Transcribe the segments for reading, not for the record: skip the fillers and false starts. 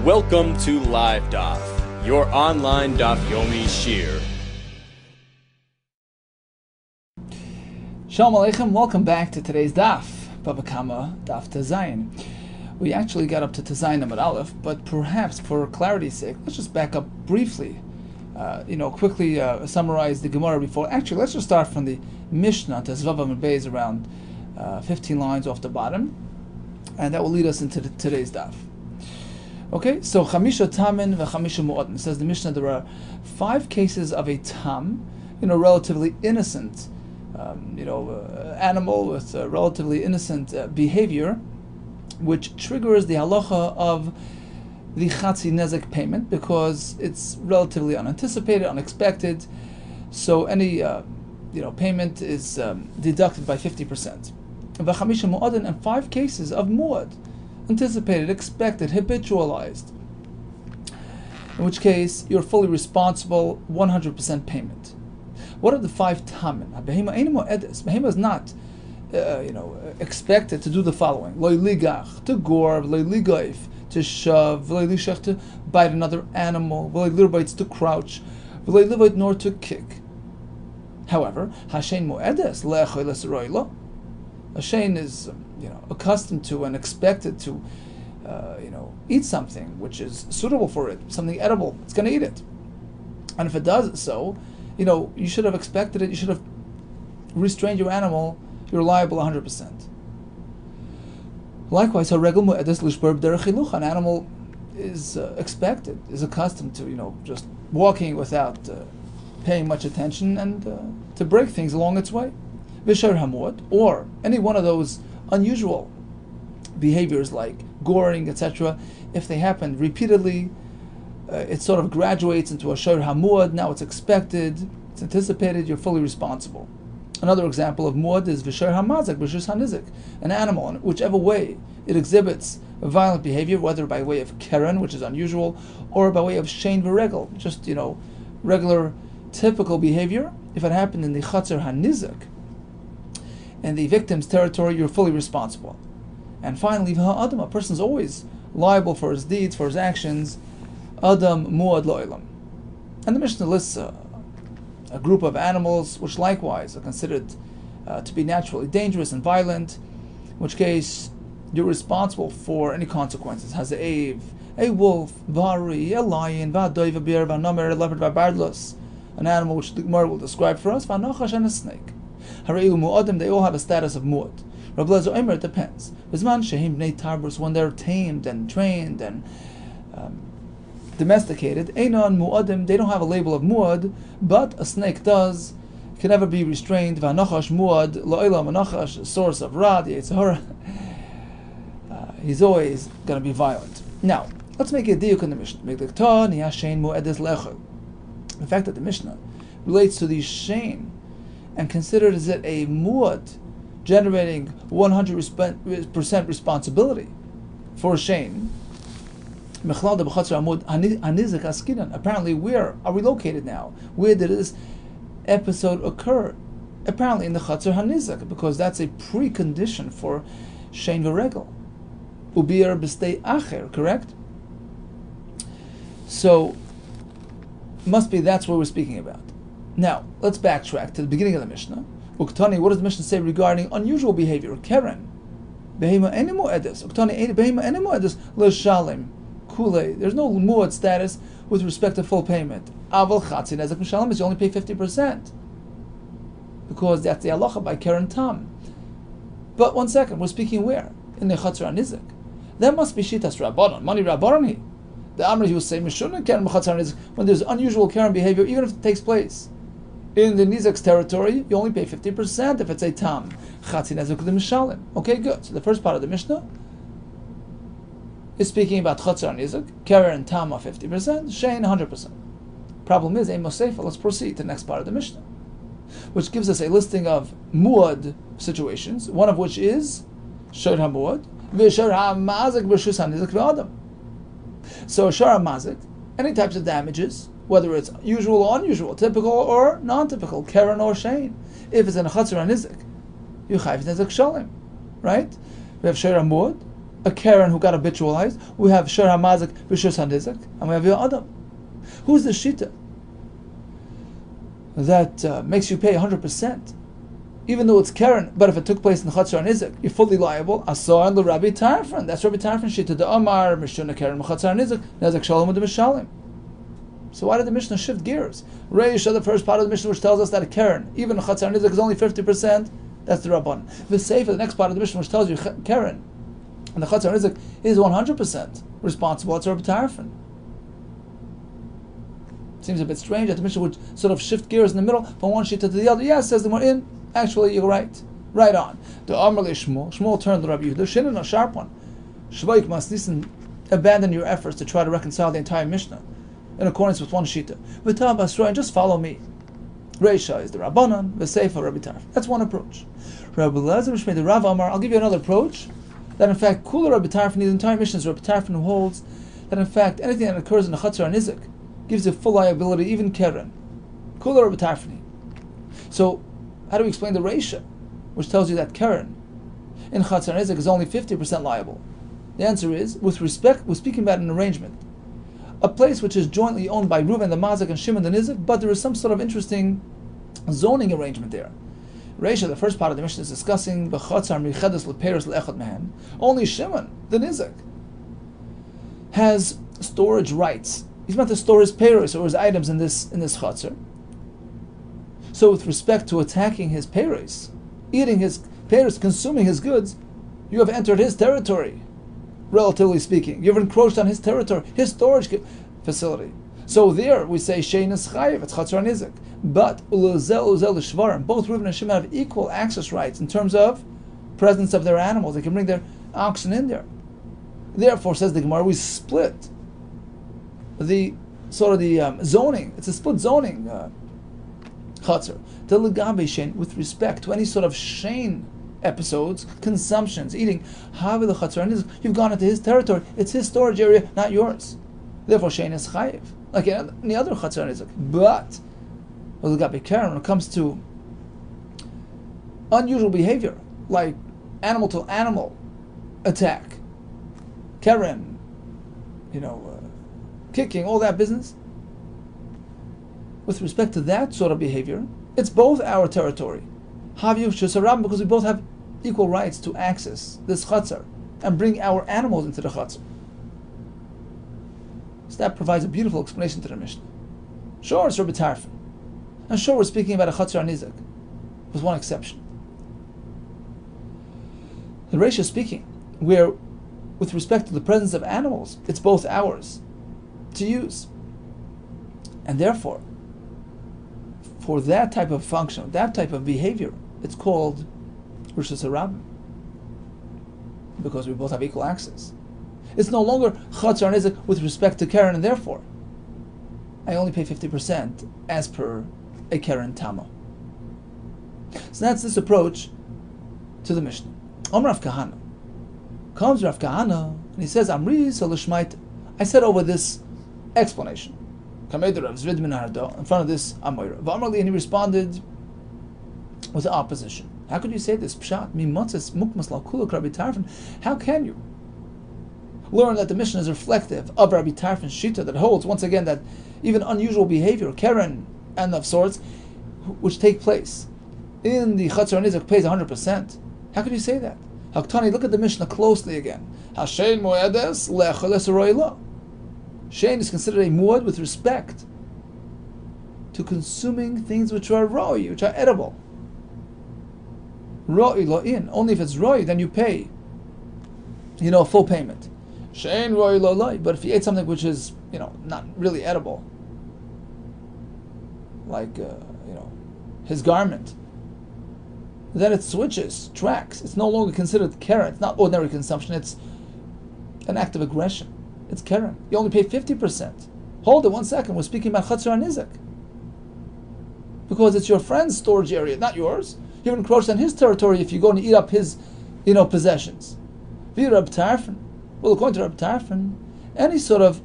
Welcome to Live DAF, your online DAF Yomi Shir. Shalom Aleichem, welcome back to today's DAF, Bava Kamma, DAF Tezayin. We actually got up to Tezayin Amud Aleph, but perhaps for clarity's sake, let's just back up briefly, quickly summarize the Gemara before. Actually, let's just start from the Mishnah to Zvav Amud Beis, around 15 lines off the bottom, and that will lead us into today's DAF. Okay, so Chamisha Tamin v'Chamisha Mu'adin. Says the Mishnah, there are 5 cases of a tam, relatively innocent, animal with relatively innocent behavior, which triggers the halacha of the chatzi nezek payment because it's relatively unanticipated, unexpected. So any payment is deducted by 50%. V'Chamisha Mu'adin, and 5 cases of mu'ad, anticipated, expected, habitualized, in which case you're fully responsible, 100% payment. What are the 5 tamin? Behema is not expected to do the following: loy ligach, to gore, loy ligaif, to shove, loy lishach, to bite another animal, loy lirbaitz, to crouch, loy livait, nor to kick. However, hashen moedes le'achoy lesroilo, a shein is accustomed to and expected to eat something which is suitable for it, something edible. It's going to eat it, and if it does so, you should have expected it. You should have restrained your animal. You're liable 100%. Likewise, an animal is expected, is accustomed to just walking without paying much attention and to break things along its way. V'shar hamud, or any one of those unusual behaviors like goring, etc., if they happen repeatedly, it sort of graduates into a shor hamud. Now it's expected, it's anticipated, you're fully responsible. Another example of muad is v'shor hamazak b'shus hanizik, an animal, in whichever way it exhibits a violent behavior, whether by way of keren, which is unusual, or by way of shein v'regel, just regular, typical behavior. If it happened in the chatzar hanizik, in the victim's territory, you're fully responsible. And finally, Adam, a person is always liable for his deeds, for his actions. Adam muad lo'ilam. And the Mishnah lists a group of animals which likewise are considered to be naturally dangerous and violent, in which case you're responsible for any consequences. Haza'ev, a wolf, vari, a lion, va'adoiv, a bear, va'namer, a leopard, va'bardlos, an animal which the Gemara will describe for us, va'nachash, and a snake. Hareu mu'adim, they all have a status of mu'ad. Rabbi Lezer Omer, it depends. Bizman shehim bnei tarbus, when they're tamed and trained and domesticated, einon mu'adim, they don't have a label of mu'ad, but a snake does, can never be restrained. V'anachash mu'ad, lo'ilam, anachash, source of ra, the Yitzhara, he's always going to be violent. Now, let's make a diuk in the Mishnah. The fact that the Mishnah relates to the shein and considers it a mu'ad, generating 100% responsibility for a shein. Apparently, where are we located now? Where did this episode occur? Apparently in the chatzar hanizak, because that's a precondition for shein v'regel. Ubir b'stei acher, correct? So, must be that's what we're speaking about. Now, let's backtrack to the beginning of the Mishnah. Uktani, what does the Mishnah say regarding unusual behavior? Keren. Behema enimo edis. Uktani, behema enimo edis l'shalim. Kule. There's no muad status with respect to full payment. Aval chatzi nezek m'shalim is you only pay 50%. Because that's the halacha by keren tam. But one second, we're speaking where? In the chatzar hanizek. That must be shitas rabbanon. Mani rabbanon he. The Amri, he will say, Mishuna keren b'chatzar hanizek, when there's unusual keren behavior, even if it takes place in the Nizak's territory, you only pay 50% if it's a tam. Chatzi nezek l'mishalim. Okay, good. So the first part of the Mishnah is speaking about chatzar nizak, keren and tam are 50%, shein 100%. Problem is, ein moseifa. Let's proceed to the next part of the Mishnah, which gives us a listing of muad situations, one of which is shor hamuad, v'shor hamazik b'shus hanizak v'adam. So shor hamazik, any types of damages, whether it's usual or unusual, typical or non-typical, keren or shein. If it's in a chatzar nizik, you chayv nezek shalim, right? We have shor hamuad, a Karen who got habitualized. We have Shir HaMazik v'Shir HaNizak, and we have Yor Adam. Who's the Shita that makes you pay 100%? Even though it's Karen, but if it took place in Chatzar Nizak, you're fully liable. Asar and Rabbi Tarfon. That's Rabbi Tarfon Shita. The Amar Mishuna Karen Chatzar Nizak Nezak Shalom with the Mishalim. So why did the Mishnah shift gears? Reisha, the first part of the Mishnah, which tells us that a Karen, even Chatzar Nizak, is only 50%. That's the Rabban. V'Seifa, the next part of the Mishnah, which tells you Karen and the Chatzar Nizak is 100% responsible. It's Rabbi Tarfon. Seems a bit strange that the Mishnah would sort of shift gears in the middle from one Shita to the other. Yeah, says the more in. Actually, you're right. Right on. The Amar le Shmuel. Shmuel turned to Rabbi Yehuda. Shinin, a sharp one. Shvaik must listen. Abandon your efforts to try to reconcile the entire Mishnah in accordance with one Shita. V'tab Asra, and just follow me. Reisha is the Rabbanan. V'Seifa Rabbi Tarf. That's one approach. Rabbi Lezer Shmei the Rav Amar. I'll give you another approach. That in fact, Kula Rabbi Tarfon, the entire Mishnah is Rabbi Tarfon who holds that in fact anything that occurs in the Chatzar and Nizak gives you full liability, even Keren. Kula Rabbi Tarfon. So, how do we explain the Reisha, which tells you that Karen in Chatzar Nizak is only 50% liable? The answer is, with respect, we're speaking about an arrangement. A place which is jointly owned by Reuven the Mazak and Shimon the Nizak, but there is some sort of interesting zoning arrangement there. Reisha, the first part of the Mishnah, is discussing B'chatzar Michedes L'Peres L'Echad Mehen. Only Shimon, the Nizak, has storage rights. He's meant to store his peros or his items in this Chatzar. So with respect to attacking his peros, eating his peros, consuming his goods, you have entered his territory, relatively speaking. You've encroached on his territory, his storage facility. So there we say, Shein is chayiv, it's chatzar nizak. But ulezel l'shvarim, both Reuven and Shimon have equal access rights in terms of presence of their animals. They can bring their oxen in there. Therefore, says the Gemara, we split the zoning. It's a split zoning. Chatzar. With respect to any sort of shein episodes, consumptions, eating, you've gone into his territory. It's his storage area, not yours. Therefore, shein is chayiv, like any other chatzar nizak. But when it comes to unusual behavior, like animal to animal attack, keren, kicking, all that business. With respect to that sort of behavior, it's both our territory. Because we both have equal rights to access this chatzar and bring our animals into the chatzar. So that provides a beautiful explanation to the Mishnah. Sure, it's Rabbi Tarfon. And sure, we're speaking about a chatzar nizak, with one exception. The Reisha is speaking, where, with respect to the presence of animals, it's both ours to use. And therefore, for that type of function, that type of behavior, it's called Rishus HaRabim, because we both have equal access. It's no longer Chatzar Nizak with respect to Karen, and therefore, I only pay 50% as per a Karen Tama. So that's this approach to the Mishnah. Rav Kahana. Comes Rav Kahana, and he says, Amri Salishmait. I said over this explanation, in front of this Amoira. V'amarli, and he responded with the opposition. How could you say this? Pshat, mimotzes mukmas l'kuluk Rabbi Tarfon. How can you learn that the Mishnah is reflective of Rabbi Tarfon's shita that holds, once again, that even unusual behavior, keren and of sorts, which take place in the Chatzar Nizak pays 100%. How could you say that? Haktani, look at the Mishnah closely again. Hashem moedes le'acholes roilah. Shein is considered a muad with respect to consuming things which are roi, which are edible. Roi lo'in. Only if it's roi, then you pay, full payment. Shein roi lo'loi. But if you ate something which is, not really edible, like, his garment, then it switches tracks. It's no longer considered keren. It's not ordinary consumption. It's an act of aggression. It's keren. You only pay 50%. Hold it 1 second. We're speaking about chatzar nizak, because it's your friend's storage area, not yours. You've encroached on his territory if you go and eat up his, possessions. V'y Rabbi Tarfon. Well, according to Rabbi Tarfon, any sort of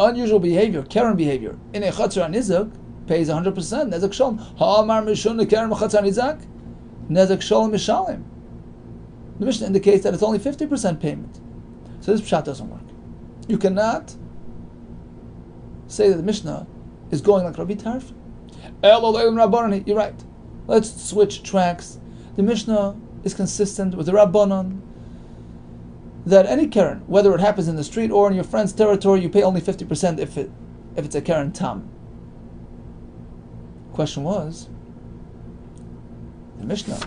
unusual behavior, keren behavior, in a chatzar nizak pays 100%. Nezak shalom. Ha'amar mishun keren chatzar nizak. Nezak shalom mishalim. The Mishnah indicates that it's only 50% payment. So this pshat doesn't work. You cannot say that the Mishnah is going like Rabbi Tarf. You're right. Let's switch tracks. The Mishnah is consistent with the Rabbanon that any Keren, whether it happens in the street or in your friend's territory, you pay only 50% if it's a Keren Tam. Question was, the Mishnah,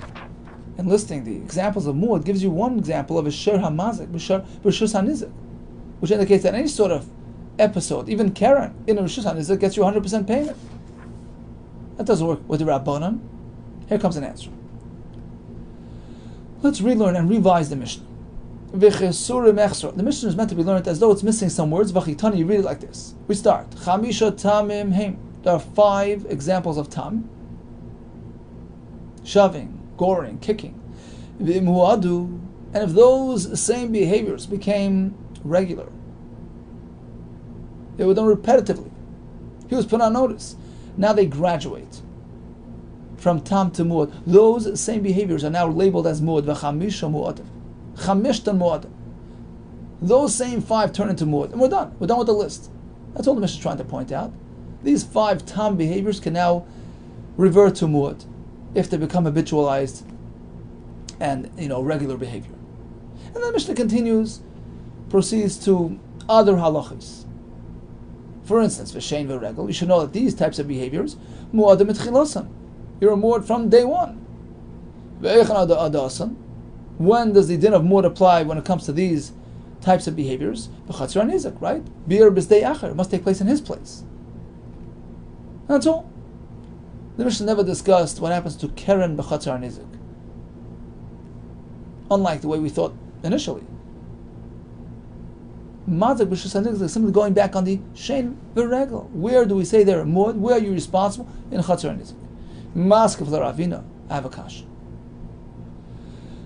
in listing the examples of Muad, gives you one example of a Sher HaMazik, B'Rishus HaNizik, which indicates that any sort of episode, even Keren, in a Rishus HaNizik gets you 100% payment. That doesn't work with the Rabbanon. Here comes an answer. Let's relearn and revise the Mishnah. The Mishnah is meant to be learned as though it's missing some words. V'chitani, you read it like this. We start. Chamisha tamim heim. There are 5 examples of tam. Shoving, goring, kicking. V'imhuadu. And if those same behaviors became regular, they were done repetitively, he was put on notice. Now they graduate from tam to muad. Those same behaviors are now labeled as muad. V'chamisha muadim. Chamishtan muadim. Those same 5 turn into muad. And we're done. We're done with the list. That's all the Mishnah is trying to point out. These 5 tam behaviors can now revert to muad if they become habitualized and regular behavior. And then the Mishnah proceeds to other halachas. For instance, v'shein v'regel, you should know that these types of behaviors, mu'adim etchilosan, you're a mu'ad from day one. Ve'echan adasan, when does the din of mu'ad apply when it comes to these types of behaviors? B'chatzar nizak, right? Bir b'zdei acher, must take place in his place. That's all. The Mishnah never discussed what happens to keren b'chatzar nizak, unlike the way we thought initially. Mazik b'shus hanizak is simply going back on the shein v'regel. Where do we say there a muad? Where are you responsible? In chatzar nizak. Mask of the Ravina, avakash.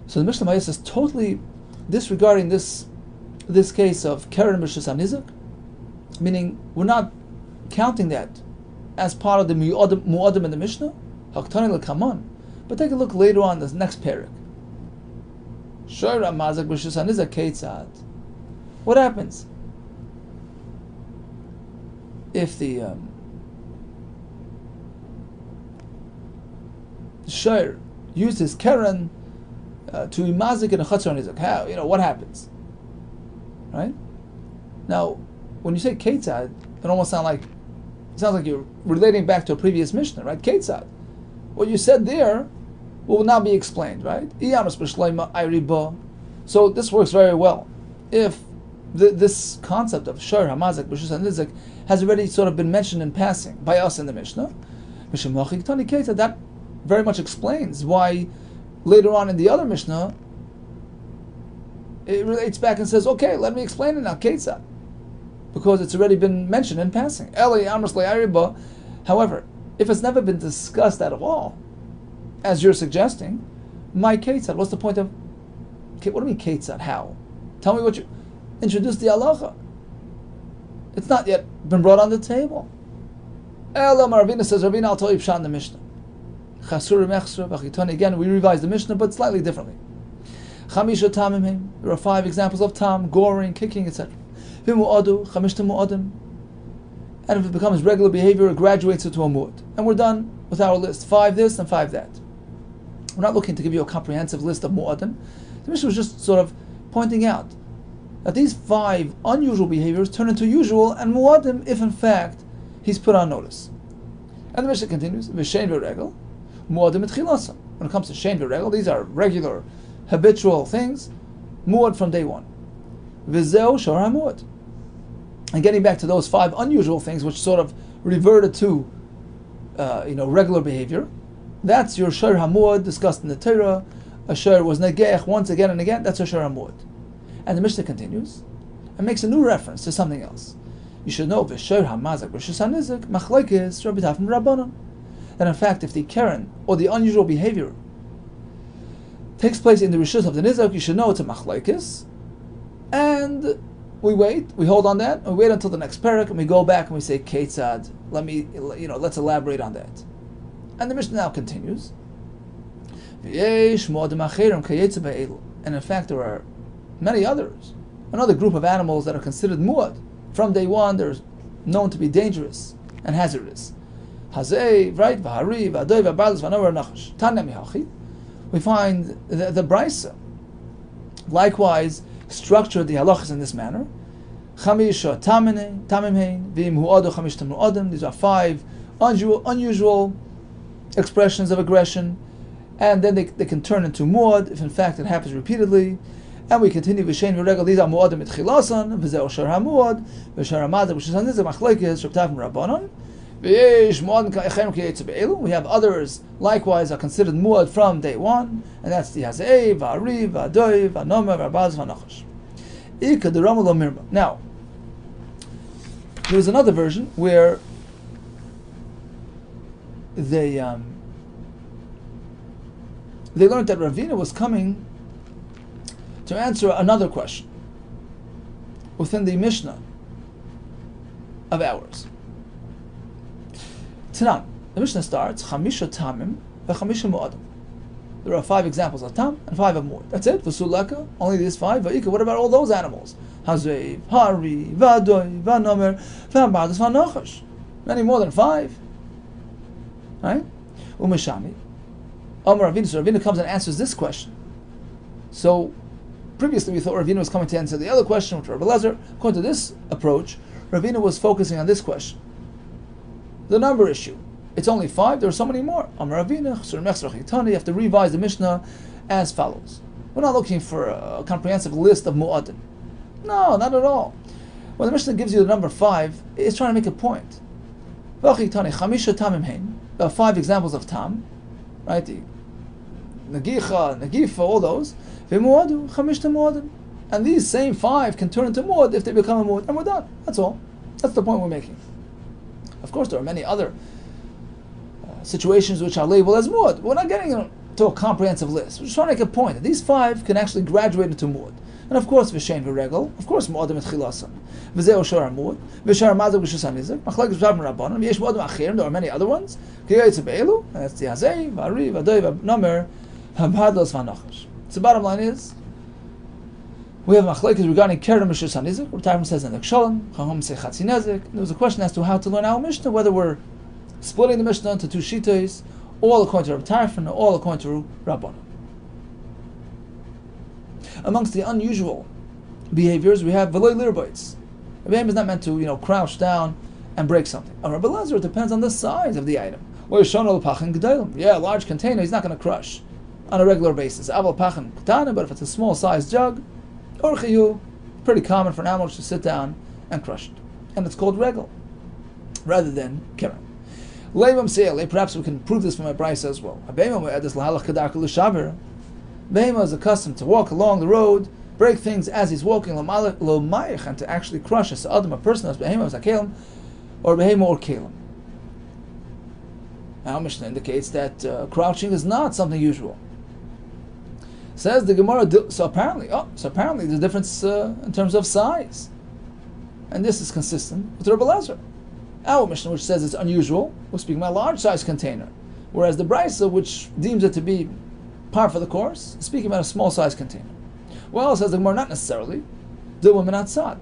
So the Mishnah Mayas is totally disregarding this case of keren b'shus hanizak, meaning we're not counting that as part of the mu'adim in the Mishnah. Haktani l'kaman. But take a look later on the next parak. Shora mazik b'shus hanizak keitzad. What happens if the shayr used his keren to imazik in a chatzar nizak? How? What happens? Right? Now, when you say keitzad, it almost sounds like you're relating back to a previous Mishnah, right? Keitzad. What you said there will now be explained, right? So this works very well. If this concept of shor hamazik b'shus hanizik has already sort of been mentioned in passing by us in the Mishnah, that very much explains why later on in the other Mishnah it relates back and says, okay, let me explain it now, Ketzad, because it's already been mentioned in passing. However, if it's never been discussed at all, as you're suggesting, my Ketzad, what's the point of, what do you mean Ketzad? How? Tell me what you introduce the halacha. It's not yet been brought on the table. Ravina says, Ravina, I'll tell you pshat in the Mishnah. Again, we revise the Mishnah, but slightly differently. There are 5 examples of tam, goring, kicking, etc. And if it becomes regular behavior, it graduates into a mu'ad. And we're done with our list. 5 this and 5 that. We're not looking to give you a comprehensive list of mu'adim. The Mishnah was just sort of pointing out that these 5 unusual behaviors turn into usual and mu'adim if in fact he's put on notice. And the Mishnah continues, v'shein v'regel, mu'adim etchilasam. When it comes to shein v'regel, these are regular, habitual things, mu'ad from day one. V'zeu shor ha'mu'ad. And getting back to those 5 unusual things which sort of reverted to regular behavior, that's your shor ha'mu'ad discussed in the Torah. A shor was negeach once again and again, that's a shor ha'mu'ad. And the Mishnah continues and makes a new reference to something else. You should know v'shor ha'mazak b'shus hanizik machlekes Rabbi Yehuda Rabbanon. That in fact, if the keren or the unusual behavior takes place in the rishus of the nizak, you should know it's a machlekes. And we hold on that, and we wait until the next parak, and we go back and we say keitzad. Let's elaborate on that. And the Mishnah now continues. And in fact, there are many others. Another group of animals that are considered muad. From day one, they're known to be dangerous and hazardous. Hazei, right? V'hari, v'adoi, v'barlis, v'anover, nachash. Tanya mihachi. We find the Brisa likewise structured the halachas in this manner. Chamisha tamimhein, v'im hu'adu chamish tamu'adim. These are 5 unusual expressions of aggression, and then they can turn into muad if in fact it happens repeatedly. And we continue v'shein v'regel. These are mu'adim etchilasan, v'zeh osher ha'muad, v'sher ha'madeh, which is on this machlekes shabtav m'rabbanon. We have others likewise are considered muad from day one, and that's the hazei, v'ari, v'adoi, v'anomer, v'arbaz, v'nachash. Now, there's another version where they learned that Ravina was coming to answer another question within the Mishnah of ours. Tanan, the Mishnah starts Chamisha Tamim v'Chamisha Mu'adim. There are 5 examples of Tam and 5 of Mu'ad. That's it. V'Sulaka, only these 5. V'Ika, what about all those animals? Hazeiv, Hari, V'Adoi, V'Nomer, V'Ambardas, V'Nachash. Many more than 5. Right? Umeshami. Amar Ravina. So Ravina comes and answers this question. So previously we thought Ravina was coming to answer the other question, which Rabbi Lezer. According to this approach, Ravina was focusing on this question. The number issue. It's only 5, there are so many more. You have to revise the Mishnah as follows. We're not looking for a comprehensive list of mu'adim. No, not at all. When the Mishnah gives you the number 5, it's trying to make a point. There are 5 examples of tam, right? The Nagicha, Nagifa, all those. And these same 5 can turn into mu'ad if they become a mu'ad, and we're done. That's all. That's the point we're making. Of course, there are many other situations which are labeled as mu'ad. We're not getting to a comprehensive list. We're just trying to make a point that these 5 can actually graduate into mu'ad. And of course, v'shein v'regel, of course, mu'adim et chilasan. V'zeh oshar ha'mu'ad, v'shar ha'madog v'shus ha'nizek, machlek v'shav m'rabbanon, v'yesh mu'adim achirim, there are many other ones. K'yayetze be'elu, and that's the hazei, v'ari, v'adoi, v'nomer, v'badlos v'nachash. So the bottom line is, we have machlekes regarding kerem v'shus ha'nizek, where Tarfim says in the Kshalom, Chacham say chatzi nezek. There was a question as to how to learn our Mishnah, whether we're splitting the Mishnah into 2 shitos, all according to Rabbi Tarfim, or all according to Rabbanon. Amongst the unusual behaviors, we have veloy lirboitz. A behemoth is not meant to, crouch down and break something. On Rabbi Lezer, it depends on the size of the item. Yeah, a large container, he's not going to crush on a regular basis. But if it's a small sized jug, orchiyu, pretty common for an animal to sit down and crush it. And it's called regel, rather than kerem. Perhaps we can prove this from a brisa as well. Behema is accustomed to walk along the road, break things as he's walking, and to actually crush a person as behema as a kelim, or behema or kelim. Now Mishnah indicates that crouching is not something usual. Says the Gemara, so apparently there's a difference in terms of size. And this is consistent with Rabbi Lezer. Our Mishnah, which says it's unusual, we're speaking about a large size container. Whereas the Brisa, which deems it to be par for the course, is speaking about a small size container. Well, says the Gemara, not necessarily. The women outside.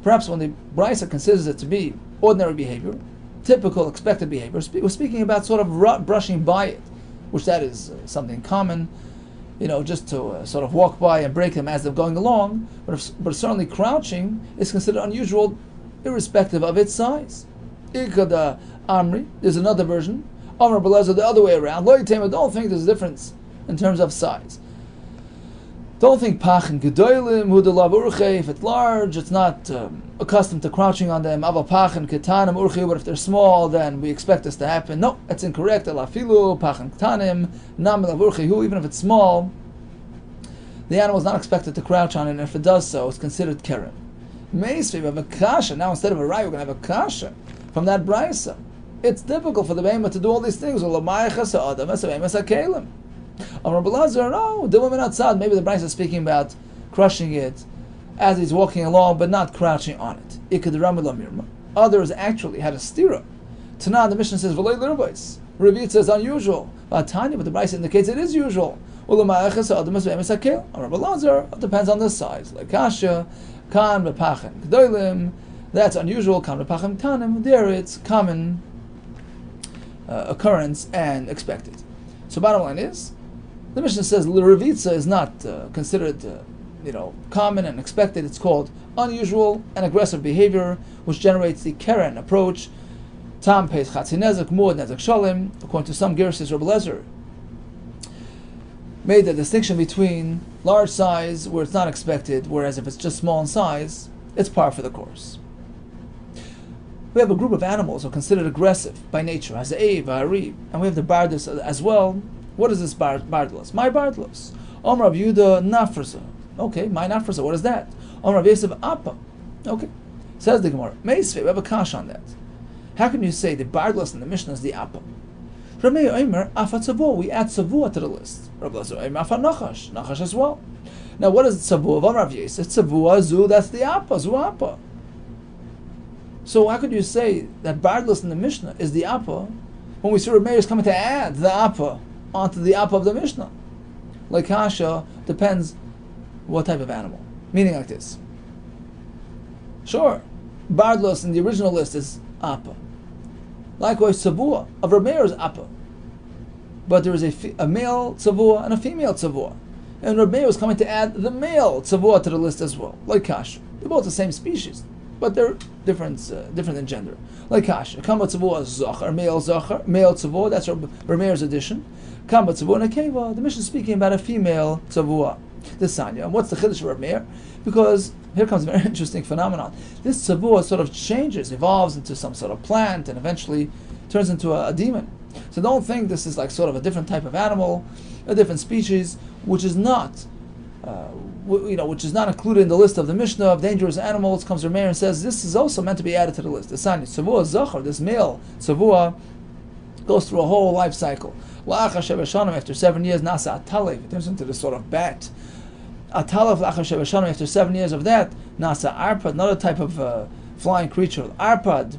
Perhaps when the Brisa considers it to be ordinary behavior, typical, expected behavior, we're speaking about sort of brushing by it, which that is something common, just to sort of walk by and break them as they're going along. But certainly crouching is considered unusual, irrespective of its size. Ikada Amri, there's another version. Amr Belezer, the other way around. Don't think there's a difference in terms of size. Don't think pachin gedolim hudalav urche. If it's large, it's not accustomed to crouching on them. Ava pachin ketanim urche. But if they're small, then we expect this to happen. No, that's incorrect. Alafilu pachin ketanim nam elav urche. Even if it's small, the animal is not expected to crouch on it. And if it does so, it's considered kerem. Meisvi, we have a kasha. Now instead of a rai, we're going to have a kasha from that brisa. It's difficult for the behemoth to do all these things. Rabbi Lezer, no, the women outside. Maybe the Brisa is speaking about crushing it as he's walking along, but not crouching on it. Others actually had a stira. Tanan, the Mishnah says, Ravit says unusual. Tanya, but the Brisa indicates it is usual. Rabbi Lazar depends on the size. Like kasha, kan bepachem gdolim. That's unusual. Kan bepachem tanim. There it's common occurrence and expected. So bottom line is, the Mishnah says l'revitza is not considered common and expected. It's called unusual and aggressive behavior, which generates the keren approach. Tam pays chatzi nezek, muad nezek shalim. According to some Gershis, Rabbi Lezer made the distinction between large size, where it's not expected, whereas if it's just small in size, it's par for the course. We have a group of animals who are considered aggressive by nature, hazei, v'ari, and we have the bardus as well. What is this bardus? My bardus. Om Rabbi Yehuda nafrasa. Okay, my nafrasa. What is that? Om Rabbi Yosef appa. Okay, says the Gemara. Meisvei, we have a kash on that. How can you say the bardus in the Mishnah is the appa? Fri May Omer afa tzavua. We add tzavua to the list. Rabbi Lezer Omer afa nachash. Nachash as well. Now, what is tzavua? Om Rabbi Yosef tzavua zu. That's the appa. Zu appa. So how could you say that bardus in the Mishnah is the appa when we see Rabbi Meir is coming to add the appa onto the appa of the Mishnah? Like kasha depends what type of animal. Meaning like this. Sure, bardus in the original list is appa. Likewise, tzavua of Rabbi Meir is appa. But there is a male tzavua and a female tzavua. And Rabbi Meir is coming to add the male tzavua to the list as well. Like kasha. They're both the same species, but they're different in gender. Like kasha. Kamma tzavua is zachar, male tzavua, that's Rabbi Meir's addition. Kamma tzavua nekeva, the Mishnah is speaking about a female tzavua. This Sanya. And what's the chiddush of Rabbi Meir? Because here comes a very interesting phenomenon. This tzavua sort of changes, evolves into some sort of plant, and eventually turns into a demon. So don't think this is like sort of a different type of animal, a different species, which is not included in the list of the Mishnah of dangerous animals. Comes Rabbi Meir and says this is also meant to be added to the list. The Sanya tzavua zachar, this male tzavua, goes through a whole life cycle. After 7 years, nasa atalev, it turns into this sort of bat. Atalev lachar shevashanim, after 7 years of that, nasa arpad, another type of flying creature, arpad.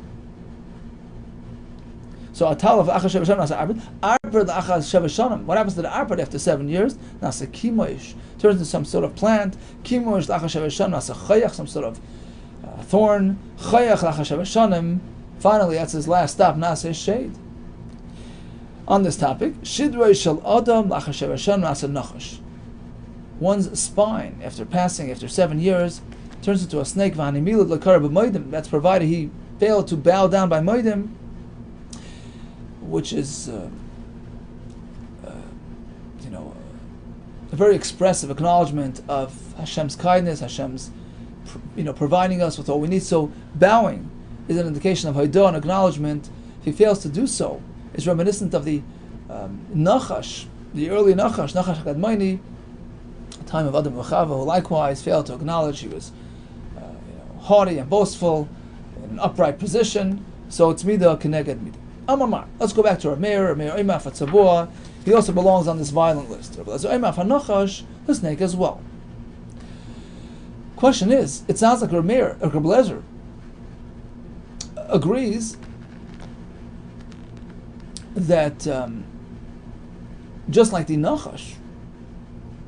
So atalev lachar shevashanim, nasa arpad. Arpad lachar shevashanim. What happens to the arpad after 7 years? Nasa kimoish, turns into some sort of plant. Kimoish lachar shevashanim, nasa chayach, some sort of thorn. Chayach lachar shevashanim. Finally, that's his last stop. Nasa shade. On this topic, Shidrei shel Adam lachar shevashan nasa nachash. One's spine, after 7 years, turns into a snake. V'hanimilad l'kar b'moedim. That's provided he failed to bow down by moedim, which is, a very expressive acknowledgement of Hashem's kindness, Hashem's, providing us with all we need. So bowing is an indication of haidah, an acknowledgement. If he fails to do so, is reminiscent of the Nachash, the early Nachash Kadmoni, time of Adam and Chava, who likewise failed to acknowledge he was haughty and boastful, in an upright position. So it's midah keneged midah. Amamar. Let's go back to Rabbi Meir. Rabbi Meir Imaf Tzavua. He also belongs on this violent list. Rabbi Imaf HaNachash, the snake as well. Question is, it sounds like Rabbi Meir, or Rabbi Lezer, agrees that just like the Nachash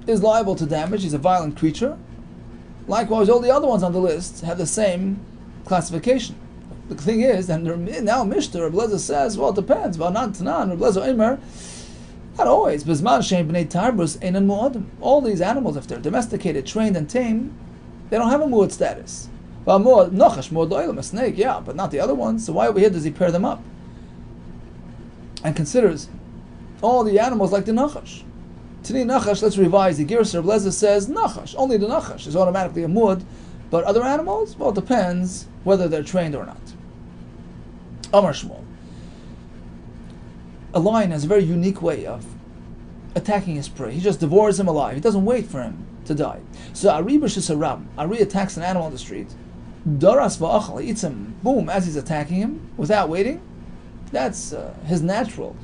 is liable to damage, he's a violent creature, likewise all the other ones on the list have the same classification. The thing is, and now Mishnah, Rabbi Lezer says, well, it depends. Rabbi Lezer Omer, not always. All these animals, if they're domesticated, trained, and tamed, they don't have a muad status. A snake, yeah, but not the other ones. So why over here does he pair them up? And considers all the animals like the Nachash. Tani Nachash, let's revise the Gersa. Rabbi Lezer says Nachash, only the Nachash is automatically a muad, but other animals, well, it depends whether they're trained or not. Amar Shmuel. A lion has a very unique way of attacking his prey. He just devours him alive. He doesn't wait for him to die. So Ari attacks an animal on the street. Daras va'achal, he eats him, boom, as he's attacking him, without waiting. That's his natural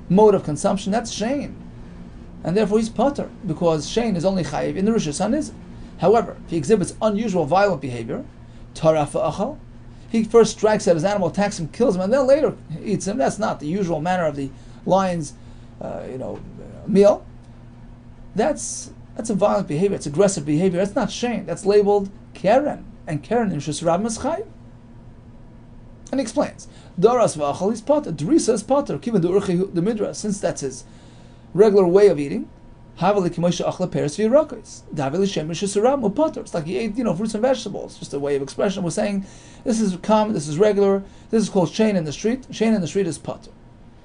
mode of consumption. That's Shane. And therefore he's pater, because Shane is only chayiv in the Rishus HaNizr. However, if he exhibits unusual violent behavior, taraf va'achal, he first strikes at his animal, attacks him, kills him, and then later eats him. That's not the usual manner of the lion's meal. that's a violent behavior. It's aggressive behavior. That's not shame. That's labeled Keren, and Keren in Shus Rab Mischai. And he explains, Doras v'achal is potter, Drisa is potter, Kiva du'urchi the midra, since that's his regular way of eating. Havali k'moshe achla peres v'yirakos, Davili shemer Shus Rab u'potter. It's like he ate, fruits and vegetables. Just a way of expression. We're saying this is common, this is regular. This is called shane in the street. Shane in the street is potter.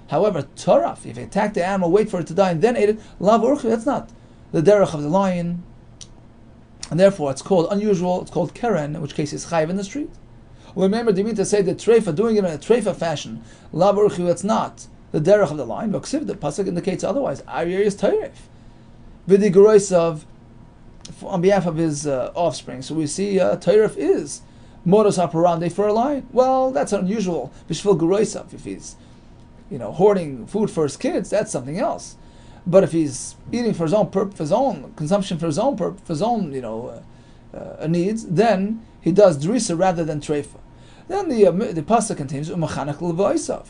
However, Toraf, if he attacked the animal, wait for it to die, and then ate it, lav urchi, that's not the derech of the lion, and therefore it's called unusual. It's called keren, in which case it's chayiv in the street. Remember, Dimita say that treifa, doing it in a treifa fashion, lav urchi, that's not the derech of the lion. But the pasuk indicates otherwise. Aryeh is teiref, v'di geroisav, on behalf of his offspring. So we see teiref is modus operandi for a lion. Well, that's unusual. B'shvil geroisav, if he's hoarding food for his kids, that's something else. But if he's eating for his own purpose, his own consumption, for his own purpose, for his own needs, then he does drisa rather than treifa. Then the pasuk continues, umachanach levoisav.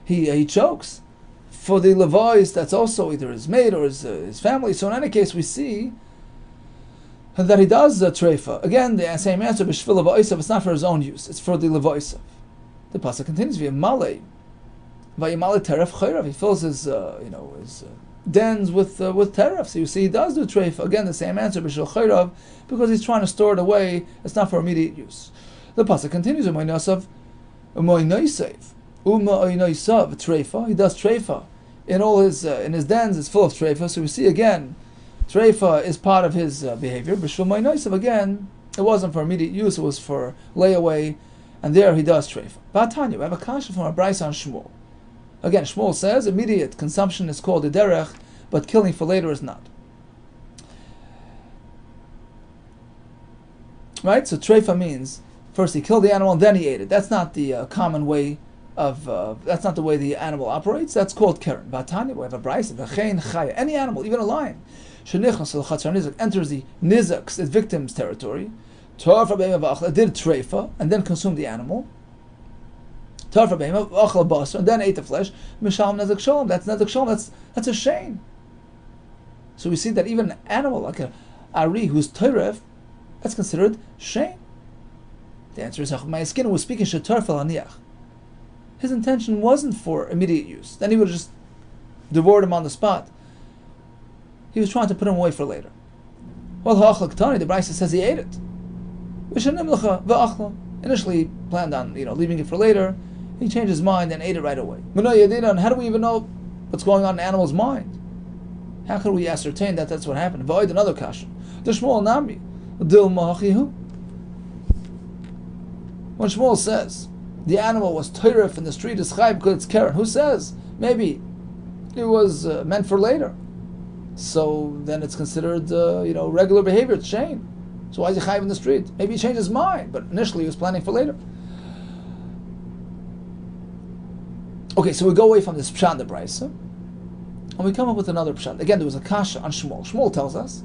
He chokes for the levois. That's also either his mate or his family. So in any case, we see that he does treifa. Again, the same answer, b'shvil levoisav. It's not for his own use; it's for the levoisav. The pasuk continues, v'yamale. He fills his dens with teref. So you see, he does do treifa. Again, the same answer, because he's trying to store it away. It's not for immediate use. The pasuk continues, treifa. He does treifa in all his dens. It's full of treifa. So we see again, treifa is part of his behavior. Again, it wasn't for immediate use. It was for layaway, and there he does treifa. Batanya, we have a kasha from a brayso on Shmuel. Again, Shmuel says immediate consumption is called a derech, but killing for later is not. Right? So treifa means first he killed the animal and then he ate it. That's not the common way of. That's not the way the animal operates. That's called keren. Batanya, we have a brayso. V'chein chaya, any animal, even a lion, shenichnas l'chatzar nizak, enters the nizak's, its victim's territory. Torfa be'ema v'achla, did treifa and then consumed the animal. Tarfa be'ema v'achla basar, and then ate the flesh. Mishalom nezek shalom. That's nezek shalom. That's a shame. So we see that even an animal like a ari who's teiref, that's considered shame. The answer is my skin was speaking shetarfel aniach. His intention wasn't for immediate use. Then he would have just devoured him on the spot. He was trying to put him away for later. Well, ha'achla ketani, the brayso says he ate it. Initially he planned on leaving it for later. He changed his mind and ate it right away. And how do we even know what's going on in an animal's mind? How could we ascertain that that's what happened? Avoid another kasha. The Shmuel Nami. When Shmuel says the animal was teiref in the street is chayv because it's keren, who says maybe it was meant for later? So then it's considered regular behavior. It's shame. So why is he chayv in the street? Maybe he changed his mind, but initially he was planning for later. Okay, so we go away from this pshat in the brayso, and we come up with another pshat. Again, there was a kasha on Shmuel. Shmuel tells us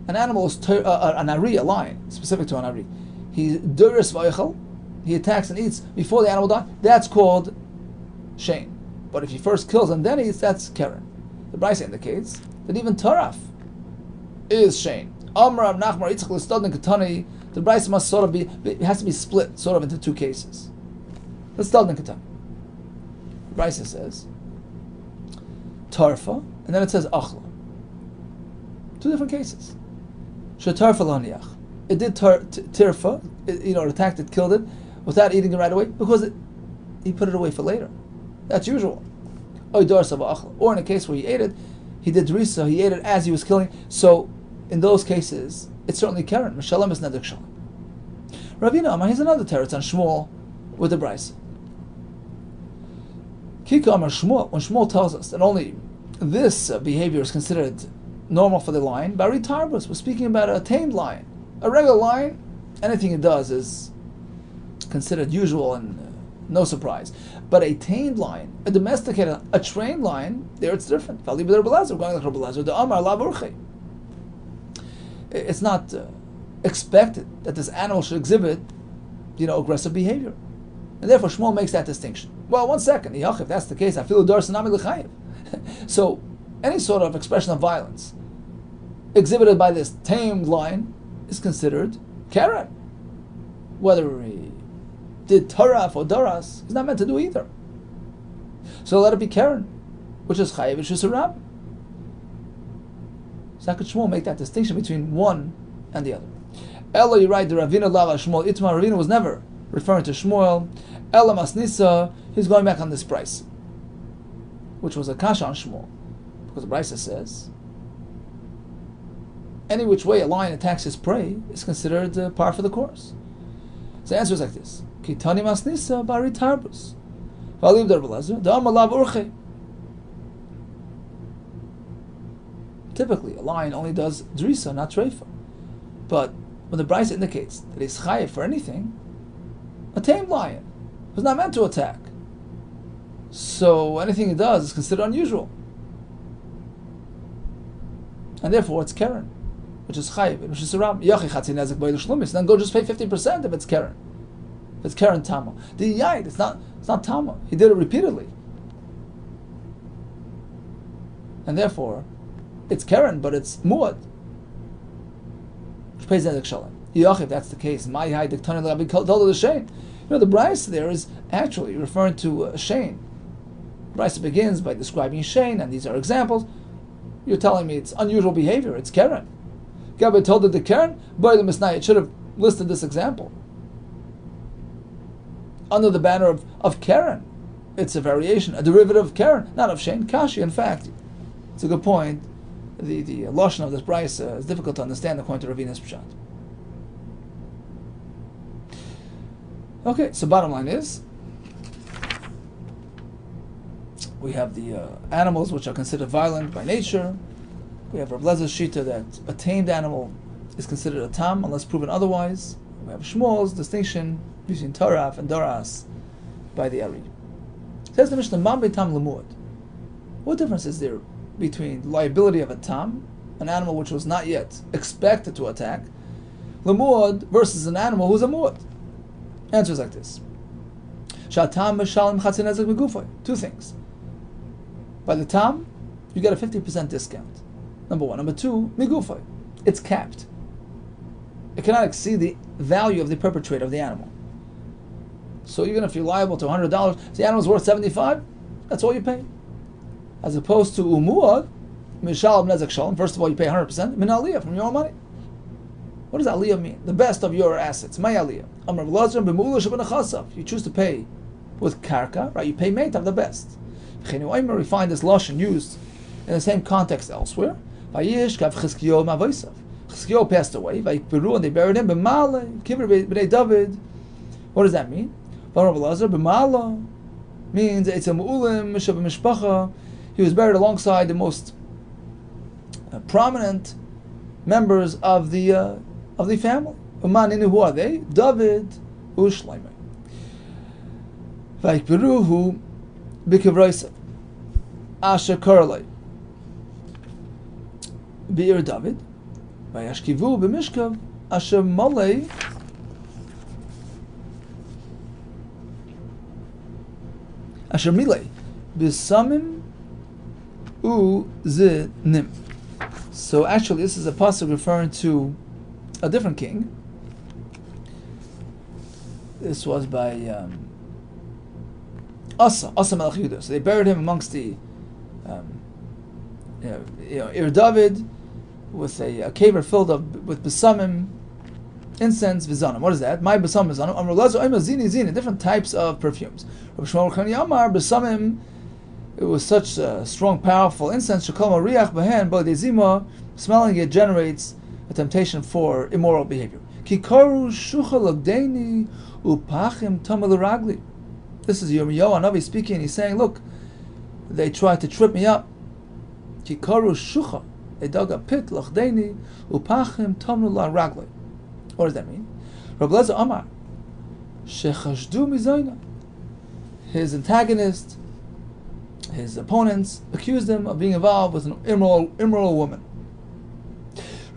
an animal is an ari, a lion, specific to an ari. He duris v'oichel. He attacks and eats before the animal dies. That's called shame. But if he first kills and then eats, that's keren. The brayso indicates that even taraf is shame. Amar Nachmar Yitzchak l'stadin katani. The brayso must sort of it has to be split sort of into two cases. L'stadin katani. The brayso says tarfa, and then it says achla. Two different cases. Shetarfa laniach. It did tirfa. It attacked it, killed it, without eating it right away because he put it away for later. That's usual. Or in a case where he ate it, he did risa. He ate it as he was killing. So in those cases, it's certainly keren. Mishalem is nedek shalom. Ravina Amar, here's another teretz on Shmuel with the brayso. Kika Amar Shmuel, when Shmuel tells us that only this behavior is considered normal for the lion, Bari Tarbus was speaking about a tamed lion. A regular lion, anything it does is considered usual and no surprise. But a tamed lion, a domesticated, a trained lion, there it's different. Going like Rabbi Lezer, the Amar la Burche. It's not expected that this animal should exhibit, aggressive behavior. And therefore Shmuel makes that distinction. Well, one second, if that's the case, I feel darsanami l'chayiv. So any sort of expression of violence exhibited by this tamed lion is considered Karen. Whether he did Taraf or Daras, he's not meant to do either. So let it be Karen, which is Chayiv Rishus Rab. So how could Shmuel make that distinction between one and the other? Ella, you write the Ravina Lava Shmuel Itmar. Ravina was never referring to Shmuel. Ella Masnisa, he's going back on this price, which was a kasha on Shmuel, because the Brisa says any which way a lion attacks his prey is considered par for the course. So the answer is like this: Kitani Masnisa Bari Tarbus. Valiv Darbelezer, the Amalav Urche. Typically, a lion only does drisa, not treifa. But when the Brisa indicates that he's chayiv for anything, a tamed lion was not meant to attack. So anything he does is considered unusual. And therefore it's Karen, which is chayiv, which is Ram. Then go just pay 50% if it's Karen. If it's Karen Tama. The Yaid, it's not Tama. He did it repeatedly. And therefore, it's Karen, but it's Muad, which pays Nezek Shalom. If that's the case, the Brisa there is actually referring to Shane. The Brisa begins by describing Shane, and these are examples. You're telling me it's unusual behavior, it's Karen. Gabi told it to Karen, it should have listed this example under the banner of Karen. It's a variation, a derivative of Karen, not of Shane. Kashi, in fact, it's a good point. The lashon of this Brisa is difficult to understand according to Ravina's Pshat. Okay, so bottom line is, we have the animals which are considered violent by nature. We have Rav Lezer's shita that a tamed animal is considered a tam unless proven otherwise. We have Shmuel's distinction between Taraf and Daras by the Ari. Says the Mishnah, Mam Tam Lemud. What difference is there between the liability of a tam, an animal which was not yet expected to attack, Lemud, versus an animal who's a muad? Answers like this. Two things. By the tam, you get a 50% discount. Number one. Number two, migufay. It's capped. It cannot exceed the value of the perpetrator of the animal. So even if you're liable to $100, the animal's worth $75, that's all you pay. As opposed to umuad, mishal nezek shalom. First of all, you pay 100% min aliyah, from your own money. What does aliyah mean? The best of your assets. My aliyah. Amar v'lazar b'mulah shabanachasaf. You choose to pay with karka, right? You pay meitav, the best. We find this lashon used in the same context elsewhere. Vayish kav Chizkiyo ma'avosav. Chizkiyo passed away. Vayikberu, and they buried him. B'maleh kiver b'nei David. What does that mean? Amar v'lazar b'maleh means it's a mu'ulim mishav mishpacha. He was buried alongside the most prominent members of the family. Who are they? David u'Shlomo. Vayikberuhu b'kivroisav asher karlei b'ir David vayashkivu b'mishkav asher malei asher milei b'samim u'zinim. So actually, this is a pasuk referring to a different king. This was by Asa Melech Yehuda. So they buried him amongst the Ir David with a caver filled with besamim, incense, vizanim. What is that? My besamim vizanim. Amar Lazo Omer Zini Zini. Different types of perfumes. Rabbi Shmuel Chani Amar besamim. It was such a strong, powerful incense. Shekol Mariach Behen Bodezima. Smelling it generates a temptation for immoral behavior. Kikaru Shucha Lagdeni Upachim Tamal Ragli. This is Yirmiyahu Hanavi speaking. He's saying, look, they tried to trip me up. Kikaru Shucha. They dug a pit, Lachdeni, Upachim Tamal Ragli. What does that mean? Rabbi Lezer Amar, Shechashdu Mizayna. His antagonist, his opponents, accused him of being involved with an immoral woman.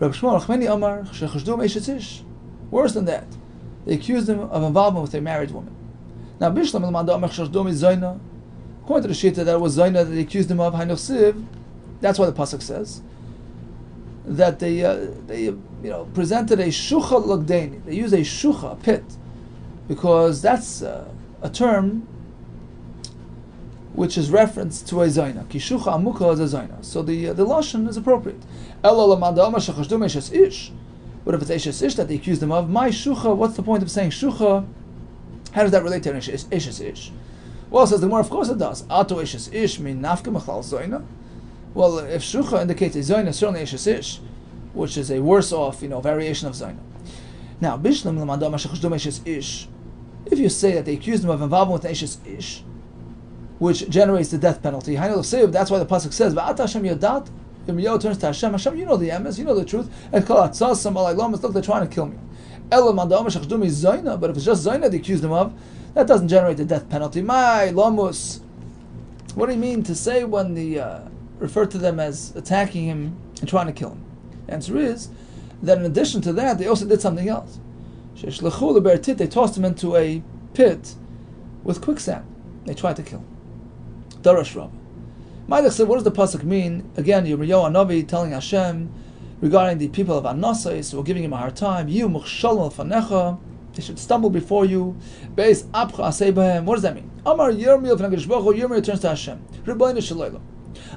Rabbi Shmuel Achmeni Amar, Shechashdu Meishetish. Worse than that, they accused him of involvement with a married woman. Now, Bishlam Amar Shechashdu Mizayna. According to the Shita, that was Zayna that they accused him of. Hainosiv That's why the pasuk says that they presented a shucha lagdeni. They use a shucha, a pit, because that's a term which is referenced to a zaina. Kishucha amuka is a zaina. So the lashon is appropriate. But if it's eshes ish that they accused them of, my shucha, what's the point of saying shucha? How does that relate to eshes ish? Well, says the Gemara, of course it does. Ato eshes ish min nafka machlal zaina. Well, if shucha indicates a zaina, certainly eshes ish, which is a worse off, variation of zaina. Now, bishlam l'madam shechashdum eshes ish. If you say that they accused them of involvement with eshes ish, which generates the death penalty, that's why the pasuk says, "Va'ata Hashem yadat." Yirmiyahu turns to Hashem. Hashem, you know the emes, you know the truth. Look, they're trying to kill me. But if it's just Zaina they accused them of, that doesn't generate the death penalty. My lamus. What do you mean to say when they refer to them as attacking him and trying to kill him? The answer is that in addition to that, they also did something else. They tossed him into a pit with quicksand. They tried to kill him. Darash Rabbah. Maidach said, what does the pasuk mean? Again, Yirmiyahu Hanavi telling Hashem regarding the people of Anasais who were giving him a hard time. You mukhshalom fanecha, they should stumble before you. Beis apcha asei bahem. What does that mean? Amar Yirmiyahu v'nagash baruch Yirmiyahu turns to Hashem. Rebbeinu shalayla.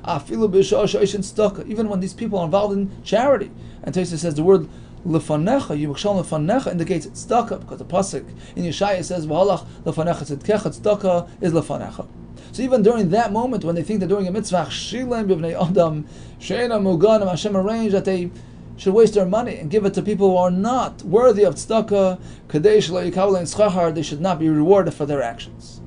Afilu b'shah sha'ishin staka. Even when these people are involved in charity, and Tosfos says the word lefanecha, you mukhshalom lefanecha indicates tzedakah, because the pasuk in Yeshaya says v'halach lefanecha tzedkecha, tzedakah is lefanecha. So even during that moment, when they think they're doing a mitzvah, Hashem arranged that they should waste their money and give it to people who are not worthy of tzedakah, they should not be rewarded for their actions.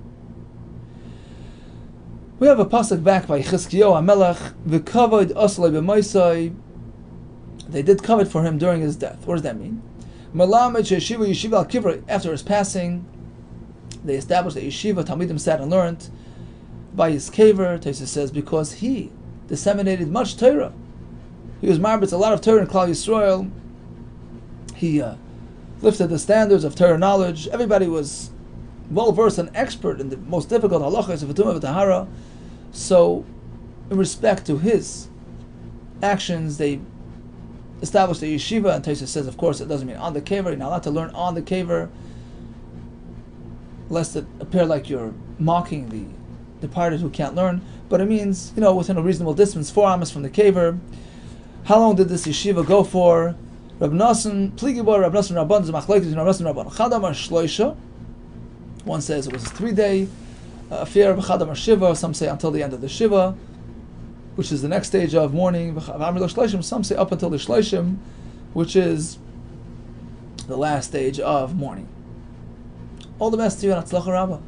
We have a pasuk back by Chizkiyahu HaMelech, v'kavod aslei b'moisai. They did covet for him during his death. What does that mean? After his passing, they established a yeshiva, Talmidim sat and learned by his kaver. Tosfos says because he disseminated much Torah. He was marbitz a lot of Torah in Klal Yisrael. He lifted the standards of Torah knowledge. Everybody was well versed and expert in the most difficult halachas of Tumah v'Tahara. So, in respect to his actions, they established a yeshiva. And Tosfos says, of course, it doesn't mean on the kaver. You're not allowed to learn on the kaver, lest it appear like you're mocking the departed who can't learn, but it means, within a reasonable distance, 4 amas from the kaver. How long did this yeshiva go for? Rab Nosson, Pligibor, Rab Nosson Rabban, Zamachlekes, Rab Nosson Rabban. Chadamar Shloisha. One says it was a 3-day affair, Chadamar Shiva, some say until the end of the Shiva, which is the next stage of mourning. Some say up until the Shloishim, which is the last stage of mourning. All the best to you and Atzlacha Rabbah.